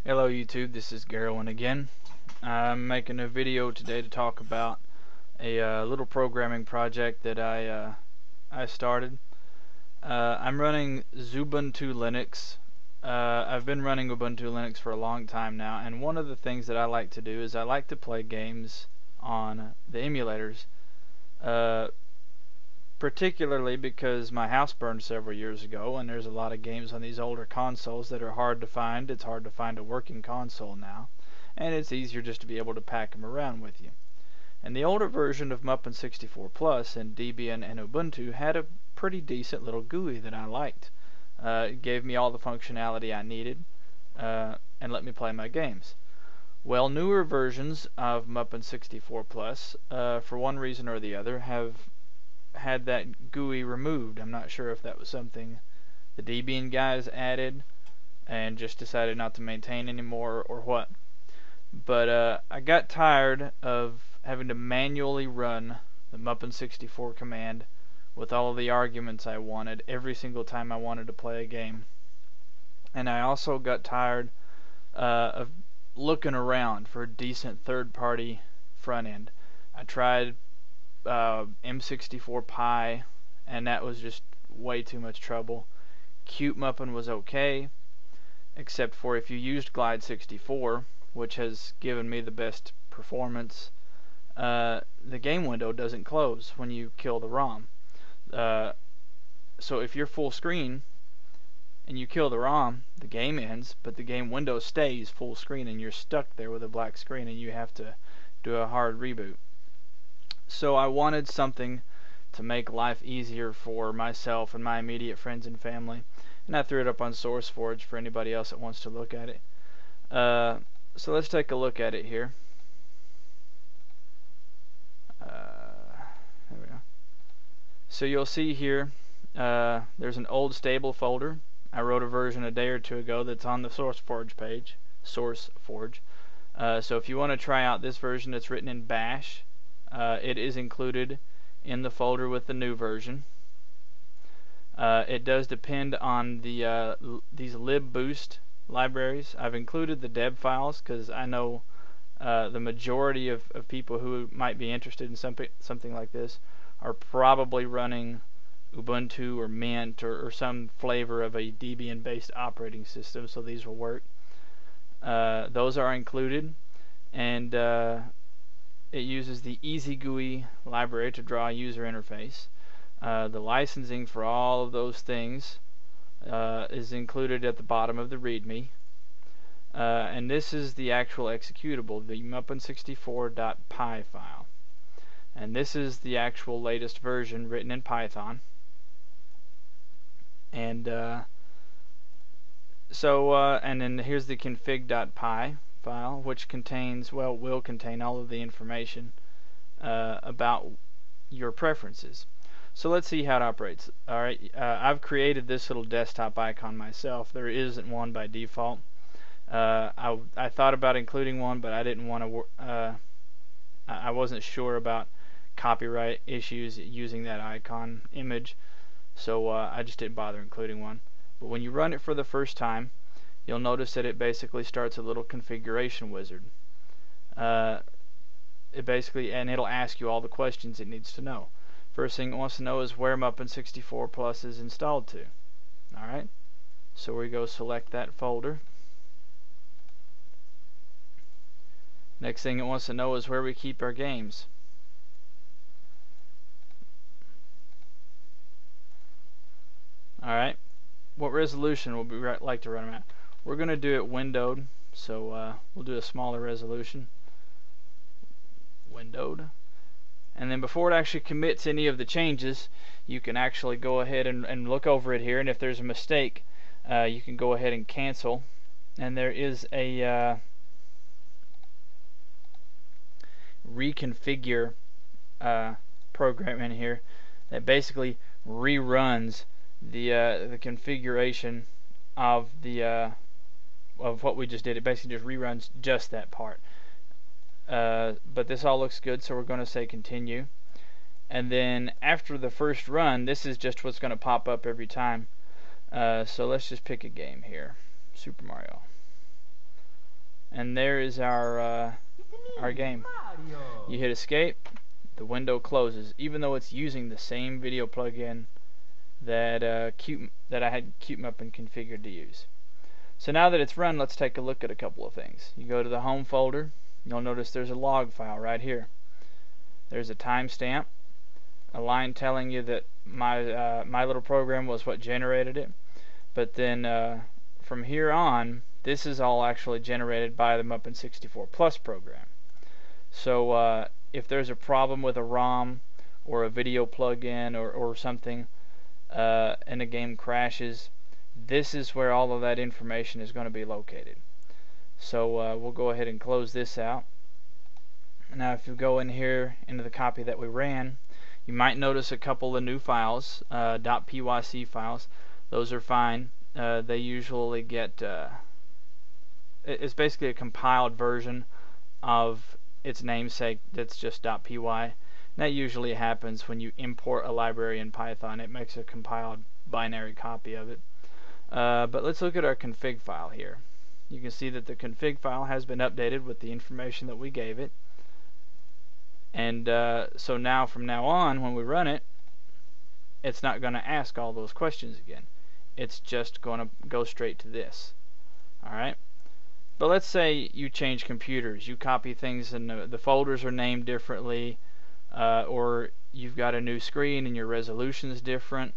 Hello YouTube, this is Garrowin again. I'm making a video today to talk about a little programming project that I started. I'm running Ubuntu Linux. I've been running Ubuntu Linux for a long time now, and one of the things that I like to do is I like to play games on the emulators. Particularly because my house burned several years ago, and there's a lot of games on these older consoles that are hard to find. It's hard to find a working console now, and it's easier just to be able to pack them around with you. And the older version of Mupen64Plus and Debian and Ubuntu had a pretty decent little GUI that I liked. It gave me all the functionality I needed and let me play my games. Well, newer versions of Mupen64Plus, for one reason or the other, have had that GUI removed. I'm not sure if that was something the Debian guys added and just decided not to maintain anymore or what. But I got tired of having to manually run the Mupen64 command with all of the arguments I wanted every single time I wanted to play a game. And I also got tired of looking around for a decent third-party front end. I tried M64Pi, and that was just way too much trouble. Cute Muppen was okay, except for if you used Glide 64, which has given me the best performance, the game window doesn't close when you kill the ROM. So if you're full screen and you kill the ROM, the game ends, but the game window stays full screen and you're stuck there with a black screen and you have to do a hard reboot. So I wanted something to make life easier for myself and my immediate friends and family, and I threw it up on SourceForge for anybody else that wants to look at it. So let's take a look at it here. There we go. So you'll see here there's an old stable folder. I wrote a version a day or two ago that's on the SourceForge page. SourceForge. So if you want to try out this version that's written in Bash, it is included in the folder with the new version. It does depend on the these libboost libraries. I've included the deb files because I know the majority of people who might be interested in something like this are probably running Ubuntu or Mint or some flavor of a Debian-based operating system, so these will work. Those are included, and it uses the EasyGUI library to draw a user interface. The licensing for all of those things is included at the bottom of the README. And this is the actual executable, the Mupen64.py file. And this is the actual latest version written in Python. And and then here's the config.py file, which contains, well, will contain all of the information about your preferences. So let's see how it operates. Alright, I've created this little desktop icon myself. There isn't one by default. I thought about including one, but I didn't want to. I wasn't sure about copyright issues using that icon image, so I just didn't bother including one. But when you run it for the first time, you'll notice that it basically starts a little configuration wizard. And it'll ask you all the questions it needs to know. First thing it wants to know is where Mupen64Plus is installed to. Alright, so we go select that folder. Next thing it wants to know is where we keep our games. Alright, what resolution would we like to run them at? We're going to do it windowed, so we'll do a smaller resolution. Windowed. And then before it actually commits any of the changes, you can actually go ahead and look over it here, and if there's a mistake, you can go ahead and cancel. And there is a reconfigure program in here that basically reruns the configuration of the of what we just did. It basically just reruns just that part. But this all looks good, so we're going to say continue. And then after the first run, this is just what's going to pop up every time. So let's just pick a game here. Super Mario. And there is our game. You hit escape, the window closes, even though it's using the same video plugin that I had Mupen configured to use. So now that it's run, let's take a look at a couple of things. You go to the home folder, you'll notice there's a log file right here. There's a timestamp, a line telling you that my little program was what generated it. But then from here on, this is all actually generated by the Mupen64Plus program. So if there's a problem with a ROM or a video plugin or something, and the game crashes, this is where all of that information is going to be located. So we'll go ahead and close this out. Now if you go in here into the copy that we ran, you might notice a couple of new files, .pyc files. Those are fine. They usually get it's basically a compiled version of its namesake that's just .py. That usually happens when you import a library in Python. It makes a compiled binary copy of it. But let's look at our config file here. You can see that the config file has been updated with the information that we gave it. And so now from now on, when we run it, it's not going to ask all those questions again. It's just going to go straight to this. Alright? But let's say you change computers. You copy things and the folders are named differently, or you've got a new screen and your resolution is different.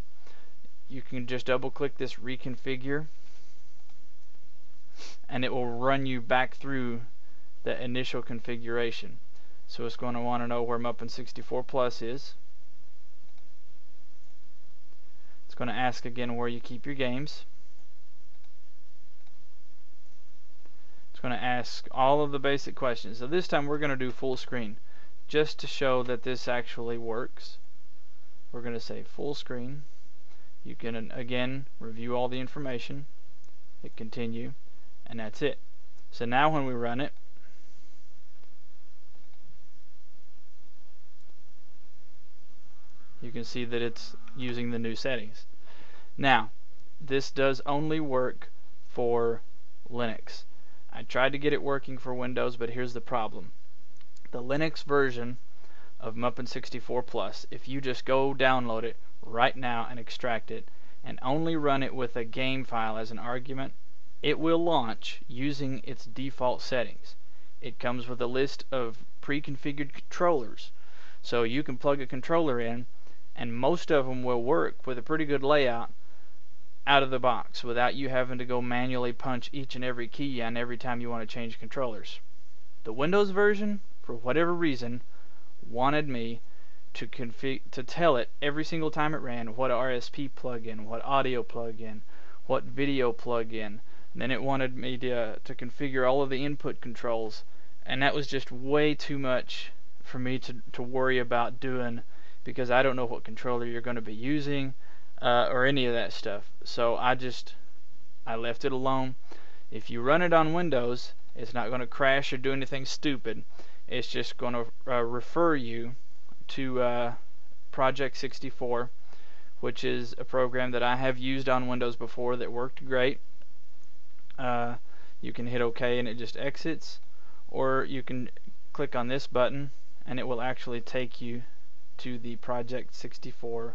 You can just double click this reconfigure and it will run you back through the initial configuration. So it's going to want to know where Mupen64Plus is. It's going to ask again where you keep your games. It's going to ask all of the basic questions. So this time we're going to do full screen just to show that this actually works. We're going to say full screen. You can again review all the information, hit continue, and that's it. So now when we run it, you can see that it's using the new settings. Now, this does only work for Linux. I tried to get it working for Windows, but here's the problem. The Linux version of Mupen64Plus, if you just go download it right now and extract it and only run it with a game file as an argument, it will launch using its default settings. It comes with a list of pre-configured controllers, so you can plug a controller in and most of them will work with a pretty good layout out of the box without you having to go manually punch each and every key in every time you want to change controllers. The Windows version, for whatever reason, wanted me to tell it every single time it ran what RSP plugin, what audio plugin, what video plugin, and then it wanted me to configure all of the input controls, and that was just way too much for me to worry about doing, because I don't know what controller you're going to be using or any of that stuff. So I left it alone. If you run it on Windows, it's not going to crash or do anything stupid. It's just going to refer you to Project 64, which is a program that I have used on Windows before that worked great. You can hit OK and it just exits, or you can click on this button and it will actually take you to the Project 64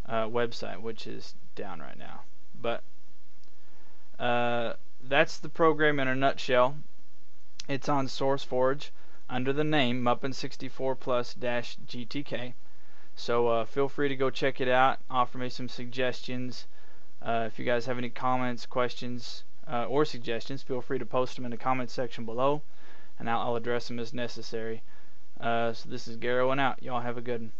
website, which is down right now. But that's the program in a nutshell. It's on SourceForge under the name Mupen64Plus-GTK. So feel free to go check it out. Offer me some suggestions. If you guys have any comments, questions, or suggestions, feel free to post them in the comments section below, and I'll address them as necessary. So this is Garrow and out. Y'all have a good one.